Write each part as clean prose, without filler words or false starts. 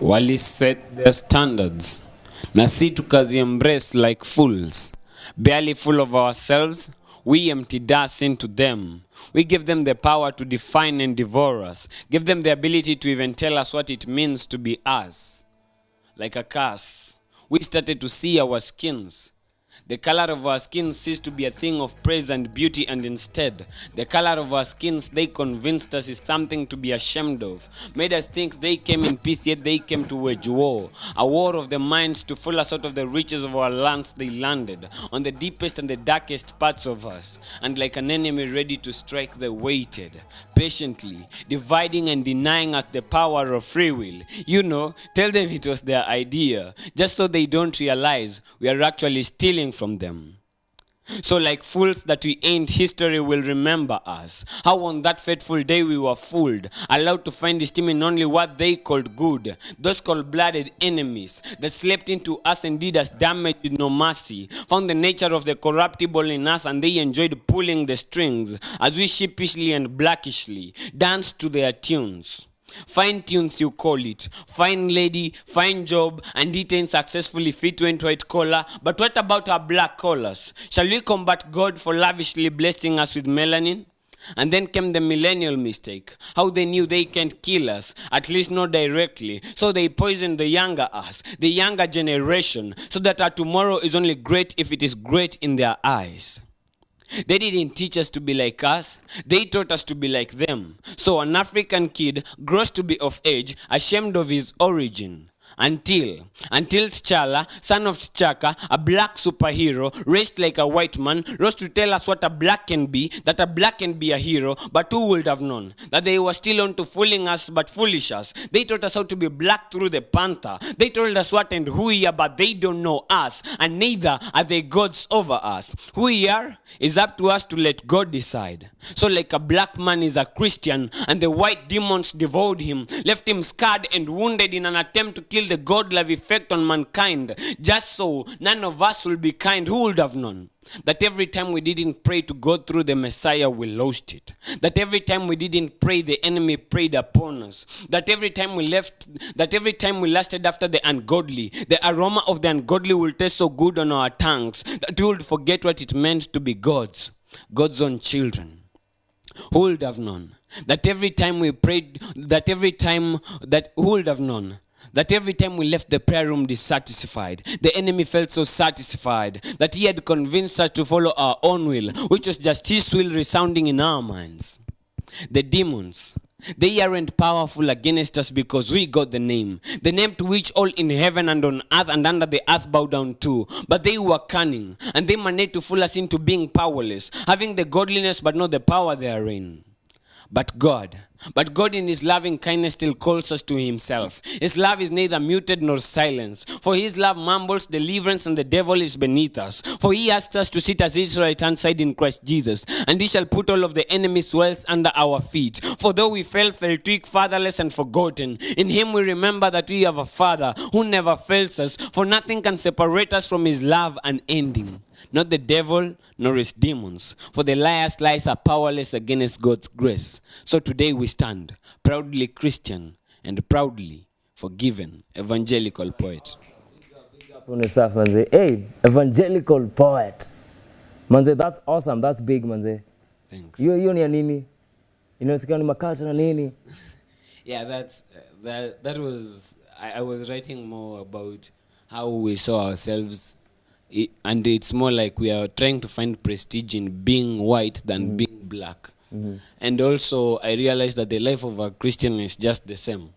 Wali set their standards. Na si tukazi-embrace like fools. Barely full of ourselves, we emptied us into them. We give them the power to define and devour us. Give them the ability to even tell us what it means to be us. Like a curse, we started to see our skins. The color of our skin ceased to be a thing of praise and beauty, and instead, the color of our skins they convinced us is something to be ashamed of. Made us think they came in peace, yet they came to wage war. A war of the minds to pull us out of the riches of our lands. They landed on the deepest and the darkest parts of us. And like an enemy ready to strike, they waited, patiently, dividing and denying us the power of free will. You know, tell them it was their idea, just so they don't realize we are actually stealing from them. So like fools that we ain't, history will remember us. How on that fateful day we were fooled, allowed to find esteem in only what they called good. Those cold-blooded enemies that slept into us and did us damage with no mercy, found the nature of the corruptible in us, and they enjoyed pulling the strings as we sheepishly and blackishly danced to their tunes. Fine tunes you call it, fine lady, fine job, and eaten successfully fit went white collar. But what about our black collars? Shall we combat God for lavishly blessing us with melanin? And then came the millennial mistake. How they knew they can't kill us, at least not directly. So they poisoned the younger us, the younger generation, so that our tomorrow is only great if it is great in their eyes. They didn't teach us to be like us. They taught us to be like them. So an African kid grows to be of age, ashamed of his origin. Until T'Challa, son of T'Chaka, a black superhero, raised like a white man, rose to tell us what a black can be, that a black can be a hero. But who would have known that they were still on to fooling us but foolish us? They taught us how to be black through the panther. They told us what and who we are, but they don't know us, and neither are they gods over us. Who we are is up to us to let God decide. So like a black man is a Christian, and the white demons devoured him, left him scarred and wounded in an attempt to kill the God-love effect on mankind. Just so none of us will be kind. Who would have known that every time we didn't pray to God through the Messiah, we lost it? That every time we didn't pray, the enemy preyed upon us? That every time we lasted after the ungodly, the aroma of the ungodly will taste so good on our tongues that we would forget what it meant to be God's own children. Who would have known that every time we prayed, who would have known that every time we left the prayer room dissatisfied, the enemy felt so satisfied that he had convinced us to follow our own will, which was just his will resounding in our minds. The demons, they aren't powerful against us because we got the name to which all in heaven and on earth and under the earth bow down to. But they were cunning, and they managed to fool us into being powerless, having the godliness but not the power therein. But God in his loving kindness still calls us to himself. His love is neither muted nor silenced. For his love mumbles deliverance, and the devil is beneath us. For he asked us to sit as his right hand side in Christ Jesus, and he shall put all of the enemy's wealth under our feet. For though we felt weak, fatherless, and forgotten, in him we remember that we have a Father who never fails us. For nothing can separate us from his love unending. Not the devil, nor his demons. For the lies are powerless against God's grace. So today we stand, proudly Christian and proudly forgiven. Evangelical poet. Big up on yourself, manze. Hey, evangelical poet. Manze, that's awesome. That's big, manze. Thanks. You ni ya nini? Inasikana ni maculture na nini? Yeah, that was, I was writing more about how we saw ourselves. And it's more like we are trying to find prestige in being white than being black. And also I realized that the life of a Christian is just the same.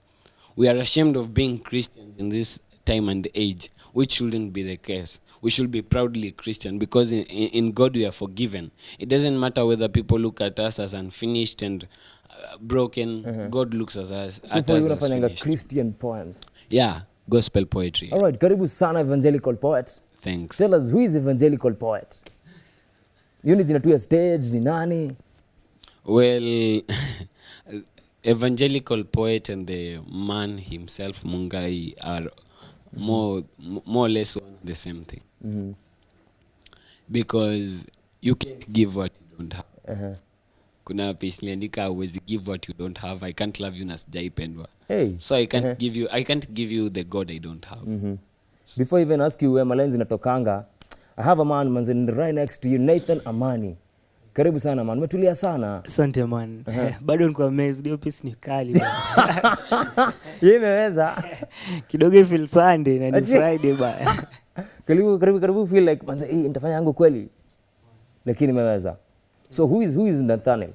We are ashamed of being Christians in this time and age, which shouldn't be the case. We should be proudly Christian because in God we are forgiven. It doesn't matter whether people look at us as unfinished and broken. God looks at us so as finished. Christian poems. Yeah, gospel poetry. All right, karibu sana evangelical poet. Thanks. Tell us, who is evangelical poet? Yuni jina tu ya stage ni nani? Well, evangelical poet and the man himself, Mungai, are more or less one the same thing. Because you can't give what you don't have. kuna piece niliandika always give what you don't have. I can't love you na sijaipendwa. Hey. So I can't give you the God I don't have. Before I even ask you where my lines inatokanga, I have a man manze right next to you, Nathan Amani. Karibu sana man, umetulia sana. Asante man. Bado niko amazed, hiyo piece ni kali bana. Yeye imeweza. Kidogo feel Sunday na ni Friday bana. Karibu feel like manze nitafanya yangu kweli. Lakini imeweza. So who is Nathaniel?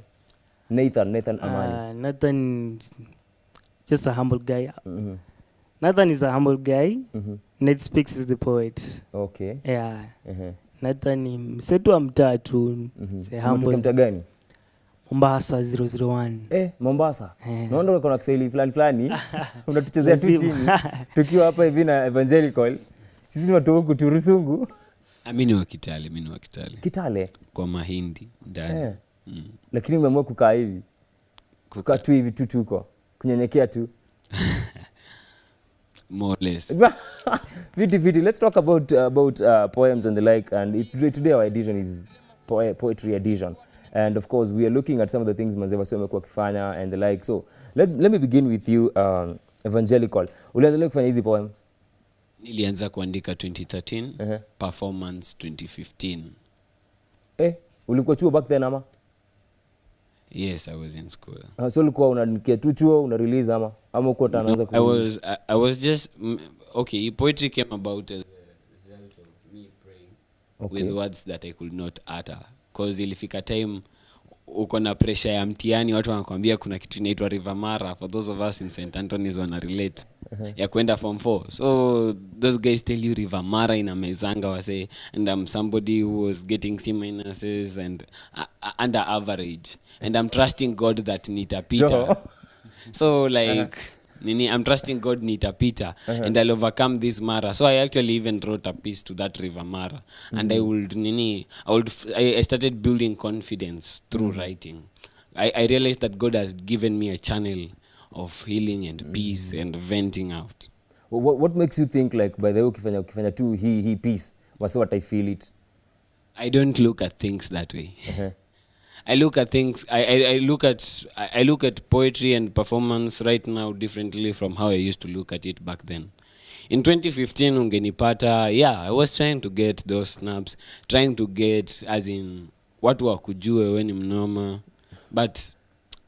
Nathan Amani. Nathan just a humble guy. Nathan is a humble guy. Nate Speaks is the poet. Okay. Yeah. Nathan ni msetu wa mtaa tu. Humble. Mtaa gani? Mombasa 001. Mombasa. Naona uko na Kiswahili fulani. Unatuchezea tu chini. Tukiwa hapa hivi na Evangelical. Sisi ni watu huku Turusungu. Mimi ni wa Kitale. Kitale? Kwa Mahindi ndani. Lakini umeamua kukaa hivi. Kukaa tu hivi tu tuko. Kunyenyekea tu. More or less. Viti. Let's talk about poems and the like. And today our edition is poetry edition. And of course, we are looking at some of the things manze wasema kwa kifanya and the like. So let me begin with you, Evangelical. Ulianza kufanya hizi poems? Nilianza kuandika 2013, performance 2015. Ulikuwa chuo back then ama? Yes, I was in school. So ulikuwa unaandikia tu chuo una release ama uko anaanza ku I was just okay, poetry came about as a result of me praying with words that I could not utter, because ilifika time uko na pressure ya mtihani, watu wanakuambia kuna kitu inaitwa River Mara. For those of us in St. Anthony's wana relate ya kwenda form 4. So those guys tell you River Mara ina mezanga wase, and I'm somebody who was getting C minuses and under average, and I'm trusting God that nitapita. So like I'm trusting God nitapita and I'll overcome this Mara. So I actually even wrote a piece to that River Mara, and I started building confidence through writing. I realized that God has given me a channel of healing and peace and venting out. What makes you think like by the way ukifanya tu he peace was what I feel it? I don't look at things that way. I look at things. I look at poetry and performance right now differently from how I used to look at it back then. In 2015, ungenipata, I was trying to get those snaps, trying to get as in watu wakujue weni mnoma, but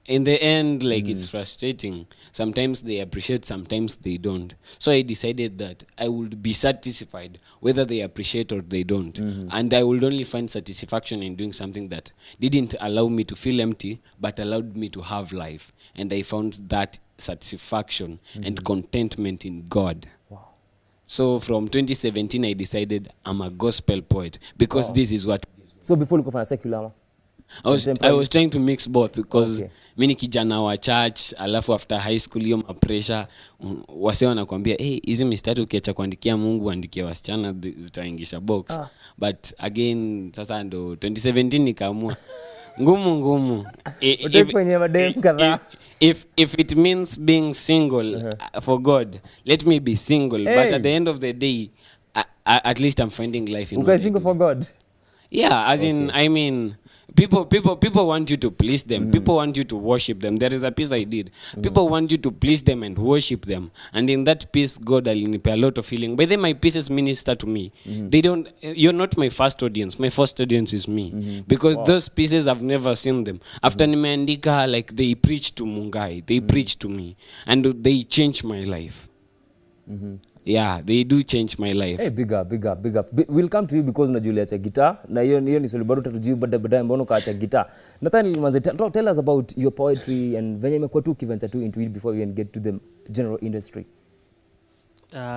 in the end, like it's frustrating. Sometimes they appreciate, sometimes they don't. So I decided that I would be satisfied whether they appreciate or they don't. And I would only find satisfaction in doing something that didn't allow me to feel empty, but allowed me to have life. And I found that satisfaction and contentment in God. Wow. So from 2017, I decided I'm a gospel poet because this is what... So before you go for secular? I was trying to mix both because mimi kijana wa church, alafu after high school hiyo pressure wase wanakuambia hizi mistari ukiacha kuandikia Mungu andikia wasichana zitaingisha box. But again sasa ndo 2017 nikaamua ngumu if it means being single for God, let me be single. But at the end of the day at least I'm finding life in what I do. Single for God? Yeah, as in I mean people want you to please them. People want you to worship them. There is a piece I did. People want you to please them and worship them. And in that piece, God alinipe a lot of healing. By then my pieces minister to me. They don't. You're not my first audience. My first audience is me. Because those pieces I've never seen them. After nimeandika, like they preach to Mungai. They preach to me, and they change my life. Yeah, they do change my life. Hey, big up. We'll come to you because unajulia cha guitar. Na hiyo ni swali bado tutajibu baadaye mbona ukaacha guitar. Nathaniel manze, tell us about your poetry and venye imekuwa tu kiventure tu into it before we can get to the general industry.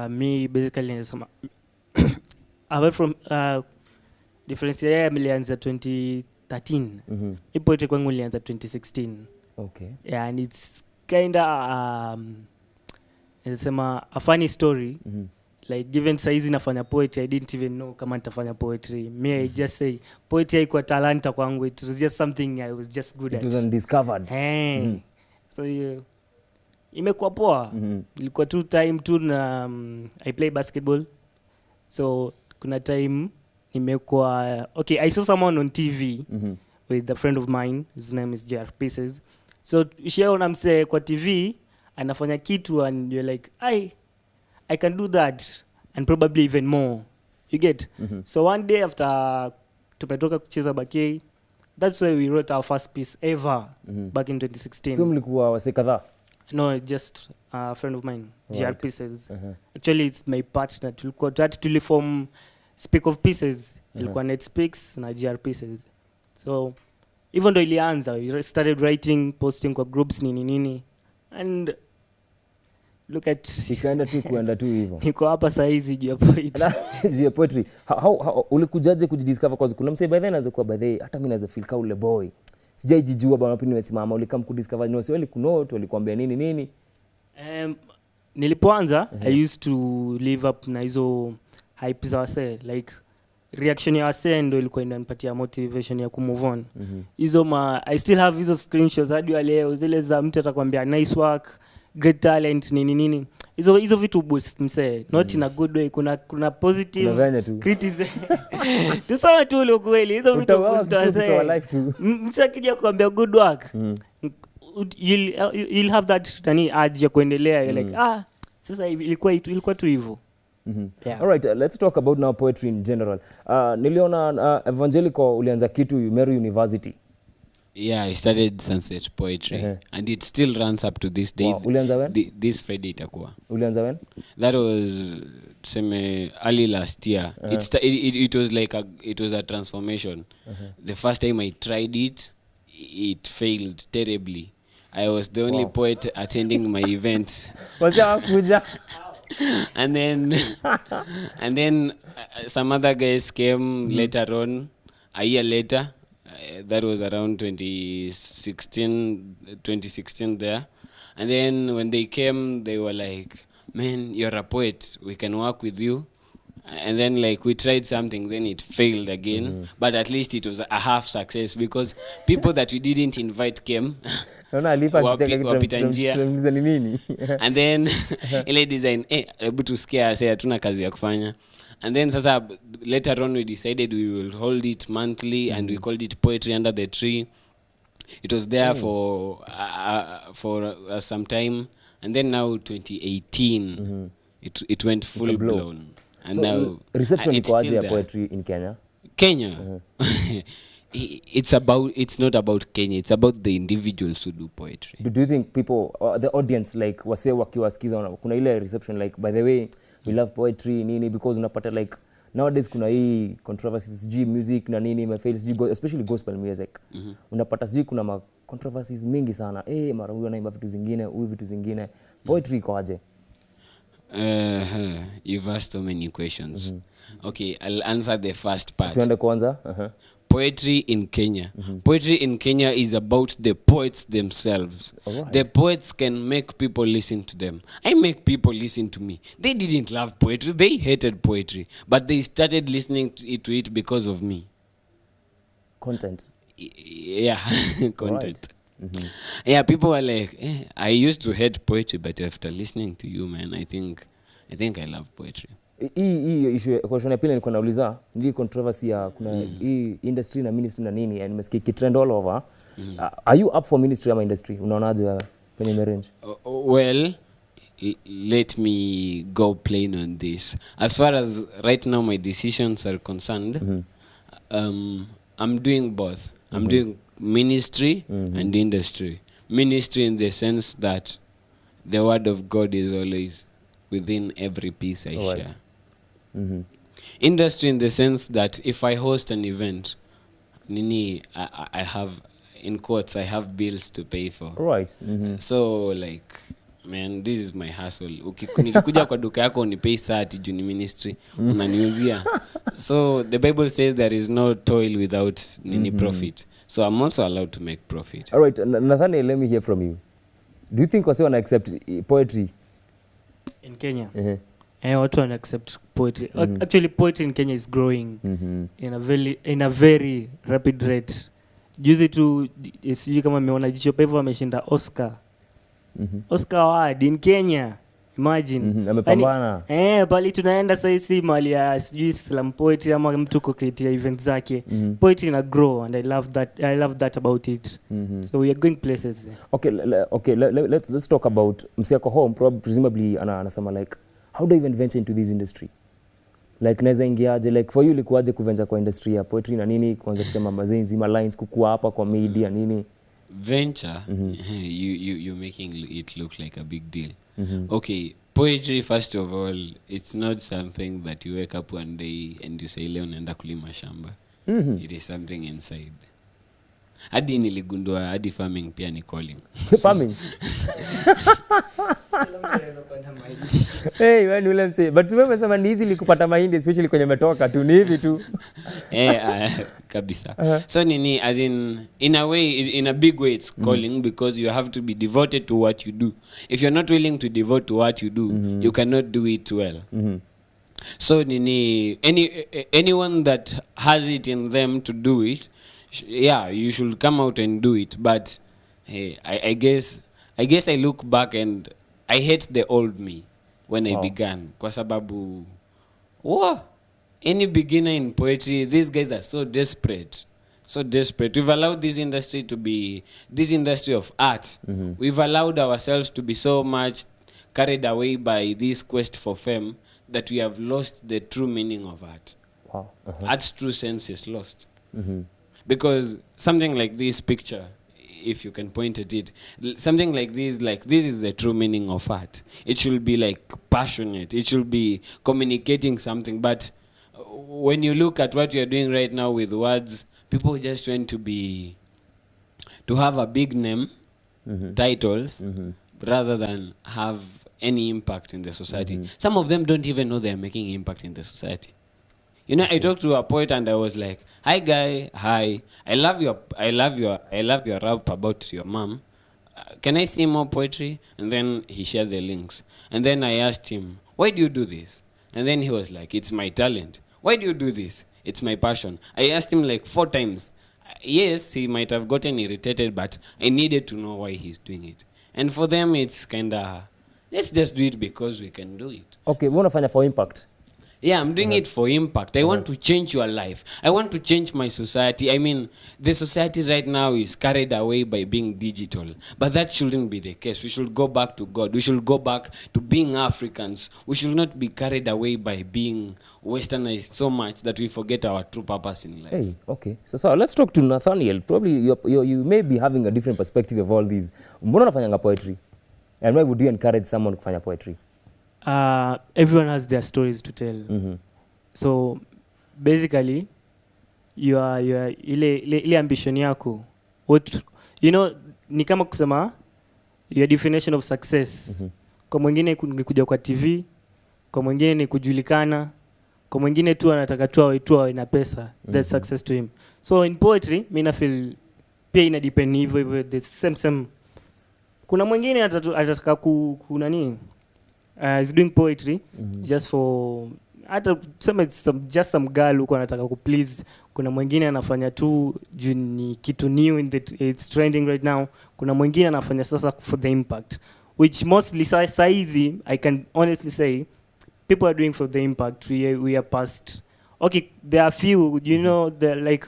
Me basically nasema apart from difference ya nilianza 2013. Hii poetry kwangu nilianza 2016. Okay. Yeah, and it's kinda nasema a funny story. Like given size nafanya poetry, I didn't even know kama nitafanya poetry. Me I just say poetry haikuwa talanta kwangu, it was just something I was just good at. It was undiscovered. So imekuwa poa. Ilikuwa tu time tu na I play basketball. So kuna time imekuwa okay, I saw someone on TV with a friend of mine. His name is JR Pieces. So ushaona mse kwa TV anafanya kitu and you're like, I can do that and probably even more. You get? So one day after tumetoka kucheza Bakei, that's why we wrote our first piece ever back in 2016. So mlikuwa wase kadhaa? No, just a friend of mine, JR Pieces. Actually, it's my partner. Tulikuwa tuliform Speak of Pieces. Ilikuwa Net Speaks na JR Pieces. So even though ilianza, we started writing, posting kwa groups nini. And look at... Ikaenda tu kuenda tu hivyo. Niko hapa saa hizi juu ya poetry. Juu ya poetry. How ulikujaje kujidiscover? Cause kuna msee by then anaweza kuwa by the hata mimi naweza feel ka ule boy. Sijaijijua bwana, wapi nimesimama. Ulikam kudiscover ni wale kunote, walikwambia nini? Nilipoanza, I used to live up na hizo hype za wase, like reaction ya wase ndo ilikuwa inanipatia motivation ya kumove on. Hizo I still have hizo screenshots hadi wa leo, zile za mtu atakwambia nice work, great talent nini. Hizo vitu boost mse, not in a good way. Kuna positive criticism. Tuseme tu ile kweli, hizo vitu boost wase. Mse akija kuambia good work, you'll have that urge ya kuendelea. You're like, sasa ilikuwa tu hivyo. Yeah. All right, let's talk about now poetry in general. Niliona Evangelical ulianza kitu Meru University. Yeah, I studied Sunset Poetry and it still runs up to this day. Wow. Ulianza when? This Friday itakuwa. Ulianza when? That was early last year. It was like it was a transformation. The first time I tried it failed terribly. I was the only poet attending my event. and then some other guys came later on, a year later. That was around 2016 there. And then when they came, they were like, man, you're a poet, we can work with you. And then like we tried something, then it failed again. But at least it was a half success because people that we didn't invite came. Wapita njia. And then ile design, hebu tusikia ase hatuna kazi ya kufanya. And then sasa later on we decided we will hold it monthly and we called it Poetry Under the Tree. It was there for some time, and then now 2018 it went full blown. And so now reception iko ya poetry in Kenya? It's not about Kenya, it's about the individuals who do poetry. Do you think people the audience like wase wakiwasikiza kuna ile reception like, by the way, we love poetry nini, because unapata like nowadays kuna hii controversies music na nini imefail, especially gospel music. Unapata kuna controversies mingi sana, mara huyu anaimba vitu zingine, huyu vitu zingine. Poetry iko aje? You've asked so many questions. Okay, I'll answer the first part. Tuende kwanza. Poetry in Kenya. Poetry in Kenya is about the poets themselves. Right. The poets can make people listen to them. I make people listen to me. They didn't love poetry. They hated poetry. But they started listening to it because of me. Content. Yeah, content. Right. Yeah, people were like, I used to hate poetry, but after listening to you, man, I think I love poetry. Hii issue question ya pili nilikuwa nauliza ni controversy ya kuna hii industry na ministry na nini, and nimesikia kitrend all over. Are you up for ministry ama industry? Unaonaje wewe kwenye range? Well, let me go plain on this. As far as right now my decisions are concerned, I'm doing both. I'm doing ministry and industry. Ministry in the sense that the word of God is always within every piece I share. Industry in the sense that if I host an event, I have, in quotes, I have bills to pay for. Right. So like, man, this is my hustle. Nikikuja kwa duka yako unipei saa ati juu ni ministry, unaniuzia. So the Bible says there is no toil without profit. So I'm also allowed to make profit. All right, Nathaniel, let me hear from you. Do you think wase wana accept poetry in Kenya? Watu wana accept poetry. Actually, poetry in Kenya is growing in a very rapid rate. Juzi tu sijui kama umeona Jicho Pevo ameshinda Oscar. Oscar award in Kenya. imagine. Amepambana. Bali tunaenda saisi mali ya sijui slam poetry ama mtu kucreate event zake. Poetry na grow and I love that about it. So we are going places. Okay, let's talk about msiako home, presumably anasema like how do I even venture into this industry? Like naweza ingiaje, like for you ilikuwaje kuventure kwa industry ya poetry na nini, kuanza kusema mazenzi ma lines kukua hapa kwa media nini? Venture, you're making it look like a big deal. Okay, poetry, first of all, it's not something that you wake up one day and you say leo naenda kulima shamba. It is something inside. Hadi niligundua hadi farming pia ni calling. Farming? Hey, when will I say? But wewe sema ni easy kupata mahindi, especially kwenye metoka tu, ni hivi tu. Kabisa. So nini, as in a way, in a big way it's calling, because you have to be devoted to what you do. If you're not willing to devote to what you do, you cannot do it well. So nini, anyone that has it in them to do it, yeah, you should come out and do it. But hey, I guess I look back and I hate the old me when I began. Kwa sababu, any beginner in poetry, these guys are so desperate. So desperate. We've allowed this industry to be this industry of art. We've allowed ourselves to be so much carried away by this quest for fame that we have lost the true meaning of art. Wow. Art's true sense is lost. Because something like this picture, if you can point at it, something like this is the true meaning of art. It should be like passionate. It should be communicating something. But when you look at what you're doing right now with words, people just want to have a big name, titles, rather than have any impact in the society. Some of them don't even know they're making impact in the society. You know, I talked to a poet and I was like, "Hi guy, hi. I love your rap about your mom. Can I see more poetry?" And then he shared the links. And then I asked him, "Why do you do this?" And then he was like, "It's my talent." "Why do you do this?" "It's my passion." I asked him like 4 times. Yes, he might have gotten irritated, but I needed to know why he's doing it. And for them, it's kind of, let's just do it because we can do it. Okay, we want to find for impact. Yeah, I'm doing it for impact. I want to change your life. I want to change my society. I mean, the society right now is carried away by being digital. But that shouldn't be the case. We should go back to God. We should go back to being Africans. We should not be carried away by being westernized so much that we forget our true purpose in life. Hey, okay. So let's talk to Nathaniel. Probably you may be having a different perspective of all these. Mbona unafanyanga poetry? And why would you encourage someone kufanya poetry? Everyone has their stories to tell. So basically, your ile ambition yako, what you know, ni kama kusema your definition of success. Kwa mwingine ni kuja kwa TV, kwa mwingine ni kujulikana, kwa mwingine tu anataka tu awe na pesa. That's success to him. So in poetry, mimi na feel pia ina depend hivyo the same. Kuna mwingine atataka kuna nini? Is doing poetry just for just some girl who anataka ku please. Kuna mwingine anafanya tu juu ni kitu new it's trending right now. Kuna mwingine anafanya sasa for the impact, which mostly saizi I can honestly say people are doing for the impact. We are past. Okay, there are few, you know, the like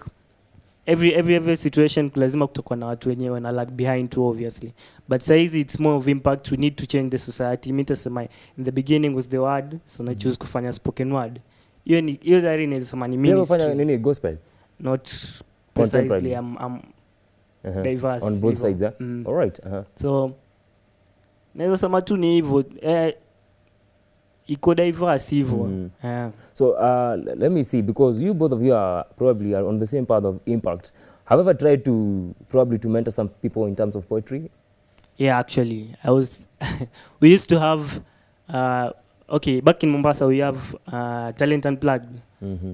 every situation lazima kutakuwa na watu wenyewe na lag behind too, obviously, but saizi it's more of impact. We need to change the society. Mimi tasema in the beginning was the word, so na choose kufanya spoken word. Hiyo dari inasema ni ministry. Kufanya nini, gospel? Not precisely. I'm diverse on both sides. All right. So naweza sema tu ni hivyo, iko diverse hivyo. So let me see, because you both of you are probably on the same path of impact. Have you ever tried to mentor some people in terms of poetry? Yeah, actually, we used to have, back in Mombasa, we have Talent Unplugged.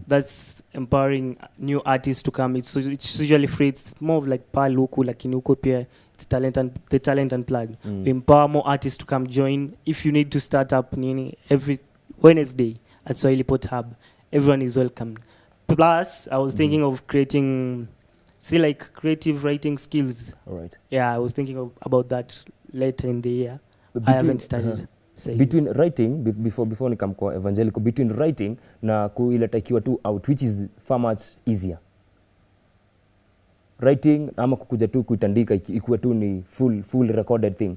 That's empowering new artists to come. It's usually free. It's more of like Pal huku, lakini huko pia it's the Talent Unplugged. We empower more artists to come join. If you need to start up nini, every Wednesday at Swahili Pot Hub, everyone is welcome. Plus, I was thinking of creating, like creative writing skills. All right. Yeah, I was thinking about that later in the year. I haven't started. Say. between writing before nikam kwa evangelical, between writing na kuileta ikiwa tu out, which is far much easier, writing ama kukuja tu kuitandika ikuwe tu ni full recorded thing?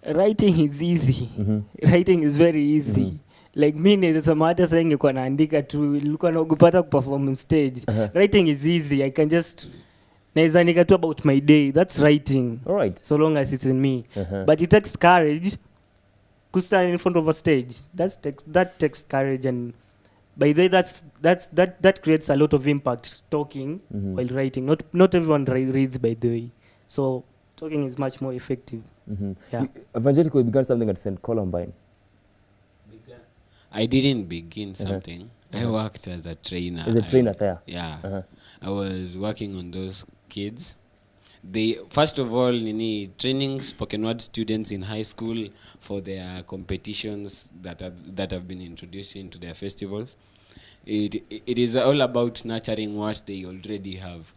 Writing is easy. Writing is very easy. Like me nisema hata sasa ingekuwa naandika tu nilikuwa naogopata kuperform on stage. Writing is easy. I can just naweza andika tu about my day. That's writing. All right. So long as it's in me. But it takes courage to stand in front of a stage. That takes courage, and by the way that creates a lot of impact talking while writing. Not everyone reads, by the way. So talking is much more effective. Yeah. Evangelical, you began something at St. Columbine. I didn't begin something. I worked as a trainer. As a trainer there? Yeah. I was working on those kids. They, first of all, training spoken word students in high school for their competitions that have been introduced into their festival. It is all about nurturing what they already have,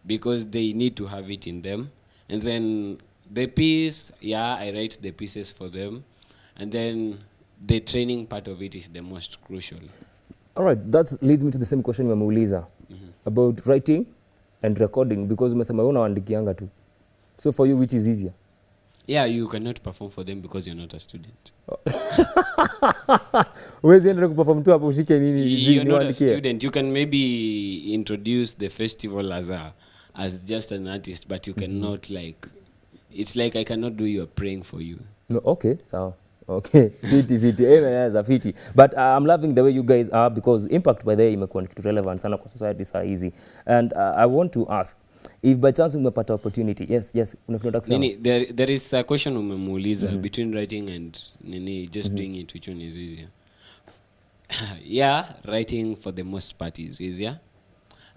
because they need to have it in them. And then the piece, I write the pieces for them. And then the training part of it is the most crucial. All right, that leads me to the same question nimeuliza about writing and recording, because umesema wewe unaandikianga tu. So for you, which is easier? Yeah, you cannot perform for them because you're not a student. Huwezi enda kuperform tu hapo ushike nini? You're not a student. You can maybe introduce the festival as just an artist, but you cannot it's like I cannot do your praying for you. No, okay, so okay, fiti. Yes, a fiti. But I'm loving the way you guys are, because impact by the imekuwa kitu relevant sana kwa society saa hizi. And I want to ask, if by chance umepata opportunity, yes, unataka kusema? There is a question umemuuliza between writing and just doing it, which one is easier? Yeah, writing for the most part is easier.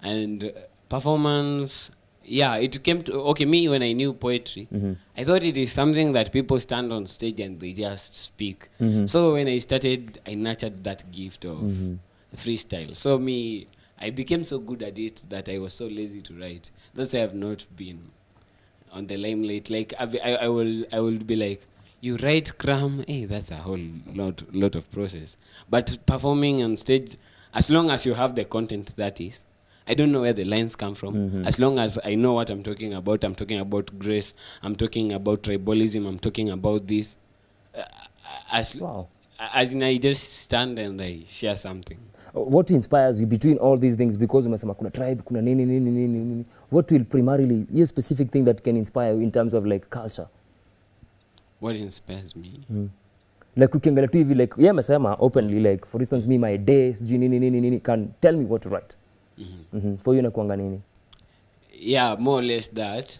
And performance, it came to, me, when I knew poetry, I thought it is something that people stand on stage and they just speak. So when I started, I nurtured that gift of freestyle. So I became so good at it that I was so lazy to write. That's why I have not been on the limelight. Like I will be like, you write cram, that's a whole lot of process. But performing on stage, as long as you have the content that is, I don't know where the lines come from. As long as I know what I'm talking about grace, I'm talking about tribalism, I'm talking about this. As in, I just stand and I share something. What inspires you between all these things? Because umesema kuna tribe, kuna nini. What will primarily, a specific thing that can inspire you in terms of like culture? What inspires me? Like ukiangalia tu hivi, like amesema openly, like for instance, me, my day, sijui nini, can tell me what to write. For you inakuanga nini? Yeah, more or less that.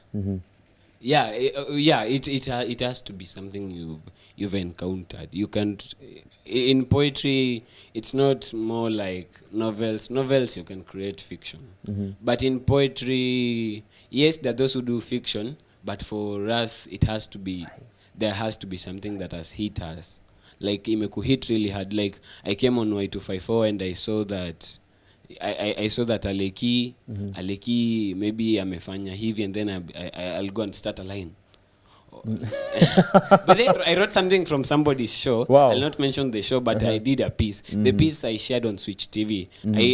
It has to be something you've encountered. You can't, in poetry, it's not more like novels. Novels, you can create fiction. But in poetry, yes, there are those who do fiction, but for us, there has to be something that has hit us. Like, imeku hit really hard. Like, I came on Y254 and I saw that Aleki maybe amefanya hivi, and then I'll go and start a line. But then I wrote something from somebody's show. Wow. I'll not mention the show, but I did a piece. The piece I shared on Switch TV.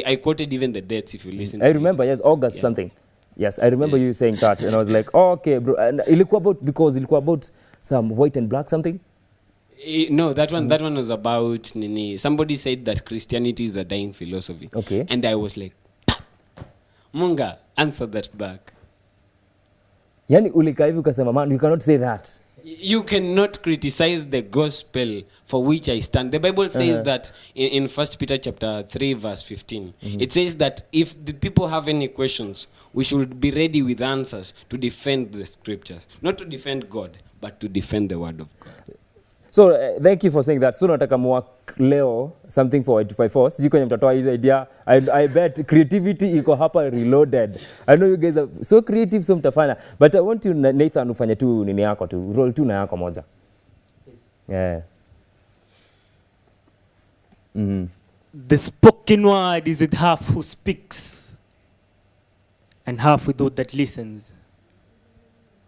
I quoted even the dates if you listen to it. I remember, yes, August something. Yes, I remember you saying that, and I was like, okay, bro. And ilikuwa about some white and black something? No, that one was about somebody said that Christianity is a dying philosophy. Okay. And I was like, Munga, answer that back. Yani ulika hivi ukasema, man, you cannot say that. You cannot criticize the gospel for which I stand. The Bible says that in 1 Peter chapter 3 verse 15. It says that if the people have any questions, we should be ready with answers to defend the scriptures. Not to defend God, but to defend the word of God. So thank you for saying that. So nataka muwak leo something for Y254. Sijui kwenye mtatoa hizo idea. I bet creativity iko hapa reloaded. I know you guys are so creative, so mtafanya. But I want you, Nathan, ufanye tu nini yako tu. Roll tu na yako moja. Yeah. The spoken word is with half who speaks and half with those that listens.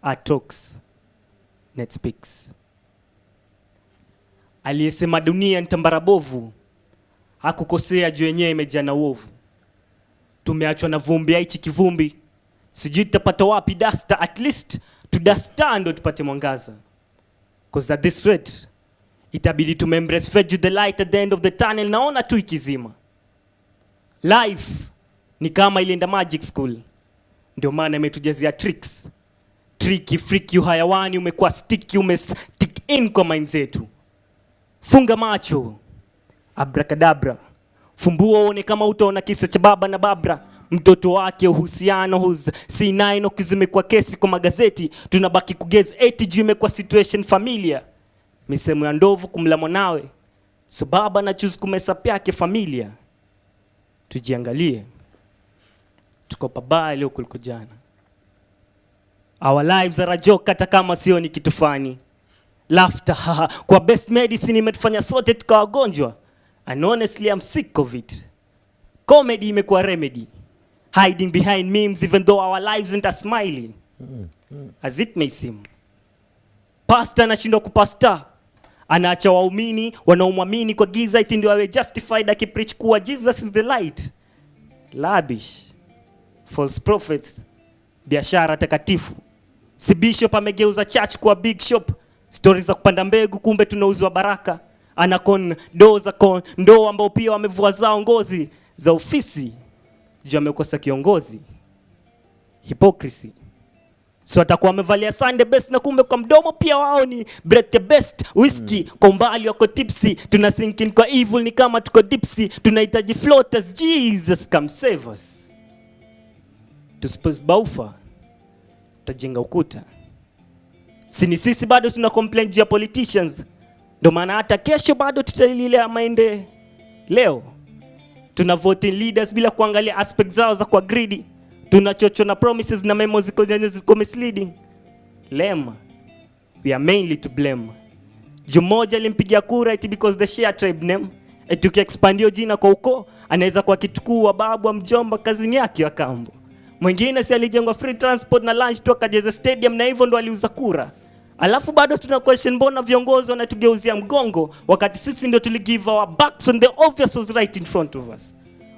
Art talks, net speaks. aliyesema dunia ni tambara bovu hakukosea, juu yenyewe imejaa na uovu. Tumeachwa na vumbi, hichi kivumbi sijui tutapata wapi duster, at least to duster ndo tupate mwangaza. Because at this rate itabidi tumembrace fade the light at the end of the tunnel, naona tu ikizima. Life ni kama ilienda magic school, ndio maana imetujazia tricks. Tricky, freaky, uhayawani umekuwa sticky, umestick in kwa mind zetu. Funga macho, abracadabra, fumbua uone kama utaona kisa cha baba na babra. Mtoto wake uhusiano C9 ukizimekuwa kesi kwa magazeti, tunabaki kugeza 80 juu imekuwa situation familia. Misemo ya ndovu kumla mwanawe, so baba na choose kumesa yake familia. Tujiangalie, tuko pabaya leo kuliko jana. Our lives are a joke hata kama sio ni kitu fani. Laughter, haha, kwa best medicine imetufanya sote tukawa wagonjwa. And honestly I'm sick of it. Comedy imekuwa remedy, hiding behind memes even though our lives aren't smiling as it may seem. Pastor anashindwa kupasta, anaacha waumini wanaomwamini kwa giza eti ndio awe justified akipreach kuwa Jesus is the light. Labish, false prophets, biashara takatifu. Si bishop amegeuza church kuwa big shop, stories za kupanda mbegu kumbe tunauzwa baraka. Anakon doza kon ndo ambao pia wamevua zao ngozi za ofisi, juu amekosa kiongozi. Hypocrisy. So atakuwa amevalia Sunday best na kumbe kwa mdomo pia wao ni bread the best whiskey. Kwa umbali wako tipsy, tuna sink in kwa evil ni kama tuko dipsy. Tunahitaji floaters, Jesus come save us. Tuspose baufa, tutajenga ukuta. Sini sisi bado tuna complain juu ya politicians, ndo maana hata kesho bado tutalilea maende. Leo tuna voting leaders bila kuangalia aspects zao za kwa greedy. Tunachocho na promises na memos ziko misleading. Lema, we are mainly to blame. Jumoja limpigia kura eti because the share tribe name. Eti ukiexpandio jina kwa uko, anaweza kwa kitukuu wa babu wa mjomba kazini yake wa kambo. Mwingine si alijengwa free transport na lunch tu akajeza stadium na hivyo ndo aliuza kura. Alafu bado tuna question mbona viongozi wanatugeuzia mgongo wakati sisi ndio tuligive our backs when the obvious was right in front of us.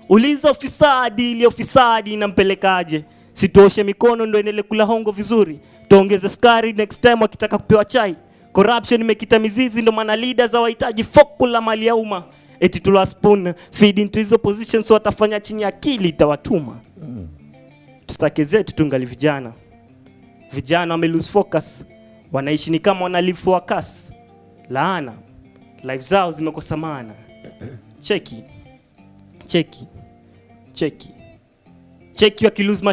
Uliza ofisadi, ile ofisadi inampelekaje? Sitoshe mikono ndio endelee kula hongo vizuri. Tuongeze sukari next time wakitaka kupewa chai. Corruption imekita mizizi, ndio maana leaders hawahitaji fokula mali ya umma. Eti tula spoon feed into hizo positions, so watafanya chini akili itawatuma. Tusake zetu tungali vijana. Vijana wame lose focus. Wanaishi ni kama wana live for a curse. Laana. Life zao zimekosa maana. Cheki. Cheki wakilose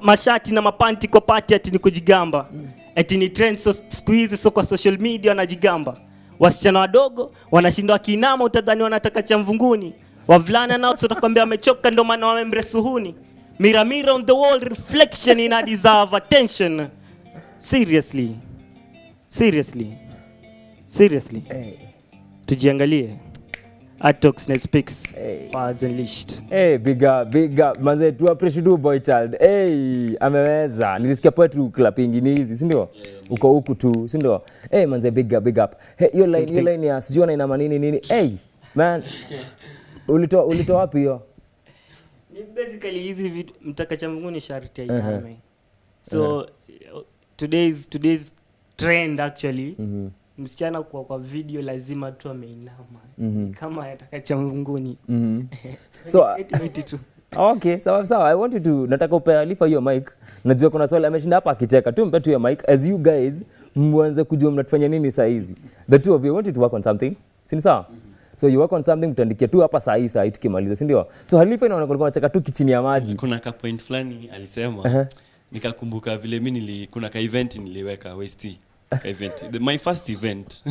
mashati na mapanti kwa party ati ni kujigamba. Ati ni trend siku hizi so kwa social media wanajigamba. Wasichana wadogo wanashindwa kiinama utadhani wanataka cha mvunguni. Wavulana nao tutakwambia wamechoka ndo maana wamemresuhuni. Mirror on the wall reflection in a deserve attention. Seriously. Hey. Tujiangalie. Atox na speaks. Hey. Words unleashed. Hey, big up. Manze tu appreciate you boy child. Hey, ameweza. Nilisikia poetry clapping ni hizi, si ndio? Uko huku tu, si ndio? Hey, manze big up. Hey, your line ya sijui na ina maana nini. Hey, man. Ulitoa wapi hiyo? Ni basically hizi mtaka cha Mungu ni sharti ya iname. So today's trend actually. Msichana kwa video lazima tu ameinama. Kama yataka cha Mungu. So okay, sawa. I want you to nataka upe Alifa hiyo mic. Najua kuna swali ameshinda hapa akicheka. Tu mpe tu hiyo mic as you guys mwanze kujua mnatufanya nini saa hizi. The two of you want to work on something. Si sawa? So you work on something, mtandikia tu hapa saa hii tukimaliza, si ndio? So Halifa inaona kulikuwa anacheka tu kichini ya maji. Kuna ka point fulani alisema nikakumbuka vile mimi kuna ka event niliweka West event. My first event.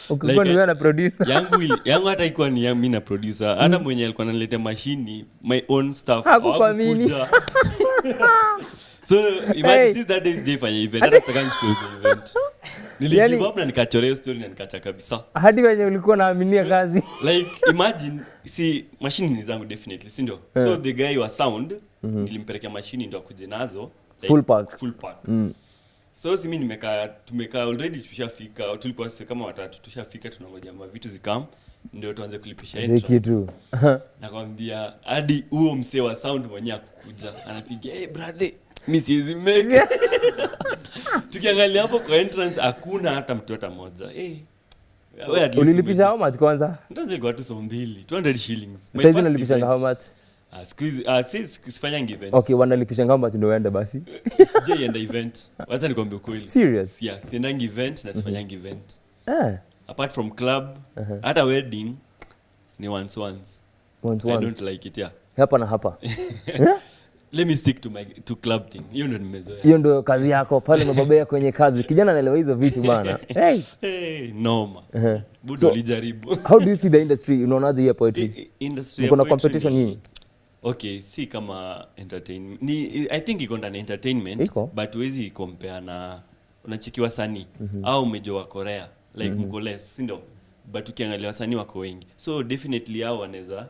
Ukikuwa ni wewe na producer. yangu hata ikuwa ni mimi na producer. Hata mwenye alikuwa ananiletea machine, my own stuff. Hakukuamini. So imagine since that day's day fanya event. Hata second story event. Niligive up na nikachorea story na nikacha kabisa. Hadi wenye ulikuwa naaminia kazi. Like imagine machine ni zangu definitely, si ndio? So the guy was sound, nilimpelekea machine ndio akuje nazo. Full pack. So si mimi tumekaa already tushafika, tulikuwa kama watatu tushafika, tunangoja vitu zikam ndio tuanze kulipisha entrance. Kitu. Nakwambia hadi huo msee wa sound mwenyewe akukuja anapiga brother mimi siwezi make. Tukiangalia hapo kwa entrance hakuna hata mtu hata mmoja. Ulilipisha how much kwanza? Ndio kwa tu so 200 shillings. Sasa unalipisha how much? Sifanya event. Okay, wanalipisha how much ndio uende basi? Sijaenda event. Wacha nikwambie kweli. Serious? Yeah, siendangi event na sifanyanga event. Apart from club, hata wedding ni once. I don't like it, yeah. Hapa na hapa. Let me stick to club thing. Hiyo ndio nimezoea. Hiyo ndio kazi yako pale, umebobea kwenye kazi. Kijana anaelewa hizo vitu bana. Hey, noma. Budo lijaribu. How do you see the industry? Unaonaje hiyo poetry? Industry. Kuna competition nyingi. Okay, si kama entertainment. I think iko ndani entertainment, but huwezi compare na unachikiwa sanii au umejua Korea like mko less, si ndio? But ukiangalia wasanii wako wengi. So definitely hao wanaweza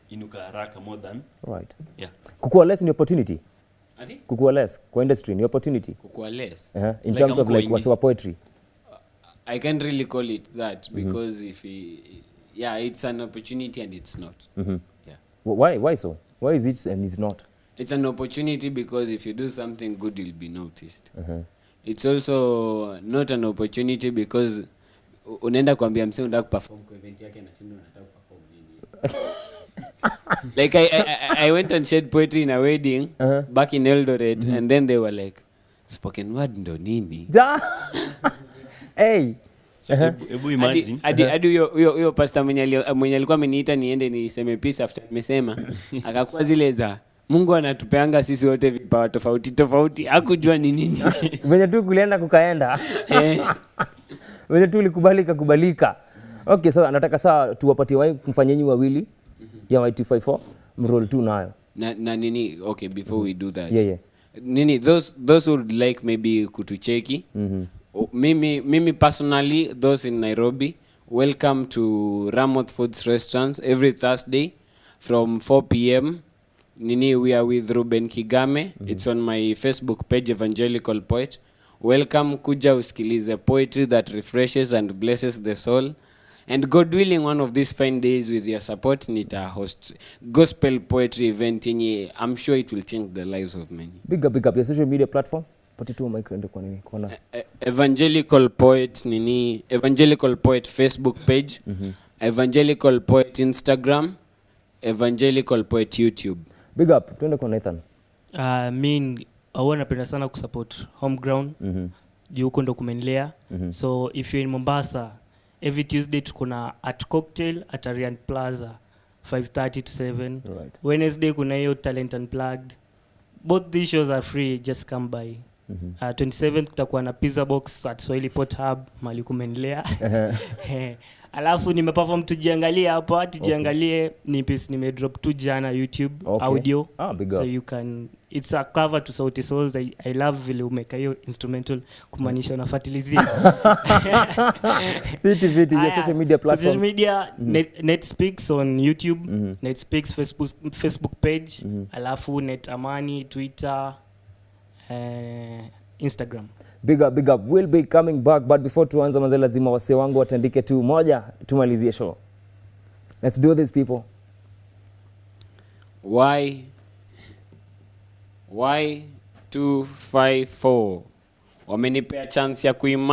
inuka haraka more than. Right. Yeah. Kukua less ni opportunity. Ati? Kukua less kwa industry ni opportunity. Kukua less. In like terms of like what's poetry. I can't really call it that because it's an opportunity and it's not. Yeah. Why so? Why is it and it's not? It's an opportunity because if you do something good, you'll be noticed. It's also not an opportunity because unaenda kuambia msee unataka kuperform kwa event yake na shinda unataka kuperform nini. Like I went and shared poetry in a wedding back in Eldoret and then they were like, spoken word ndo nini? Hey. Ebu imagine. Hadi huyo pastor mwenye alikuwa ameniita niende niseme peace after nimesema akakuwa zile za Mungu anatupeanga sisi wote vipawa tofauti hakujua ni nini. Venye tu kulienda kukaenda. Venye tu kubalika. Okay, so anataka saa tuwapatie wao kumfanyeni wawili ya Y254 mroll tu nayo. Na nini, okay, before we do that. Yeah. Nini, those would like maybe kutucheki. Mimi personally, those in Nairobi, welcome to Ramoth Foods Restaurants every Thursday from 4 p.m. Nini, we are with Ruben Kigame. It's on my Facebook page, Evangelical Poet. Welcome, kuja usikilize poetry that refreshes and blesses the soul. And God willing, one of these fine days with your support, nita host gospel poetry event yenye I'm sure it will change the lives of many. Big up your social media platform. Pati tu mic ende kwa nini? Kona. Evangelical Poet Evangelical Poet Facebook page, Evangelical Poet Instagram, Evangelical Poet YouTube. Big up, tuende kwa Nathan. Huwa napenda sana kusupport homeground. Juu huko ndo kumenilea. So if you're in Mombasa, every Tuesday tukuna at cocktail at Arian Plaza 5:30 to 7. Right. Wednesday kuna hiyo Talent Unplugged. Both these shows are free, just come by. 27th kutakuwa na pizza box at Swahili Pot Hub mali kumenilea. Alafu nimeperform tujiangalie hapa, tujiangalie ni piece nimedrop tu jana YouTube audio. So you can, it's a cover to Sauti Souls. I love vile umeka hiyo instrumental kumaanisha unafuatilizia. Fiti your social media platforms. Social media Net Speaks on YouTube, Net Speaks Facebook page, alafu Net Amani Twitter, Instagram. Big up. We'll be coming back, but before tuanza manze lazima wase wangu watandike tu moja tumalizie show. Let's do this, people. Y254 wamenipea chance ya kuimagine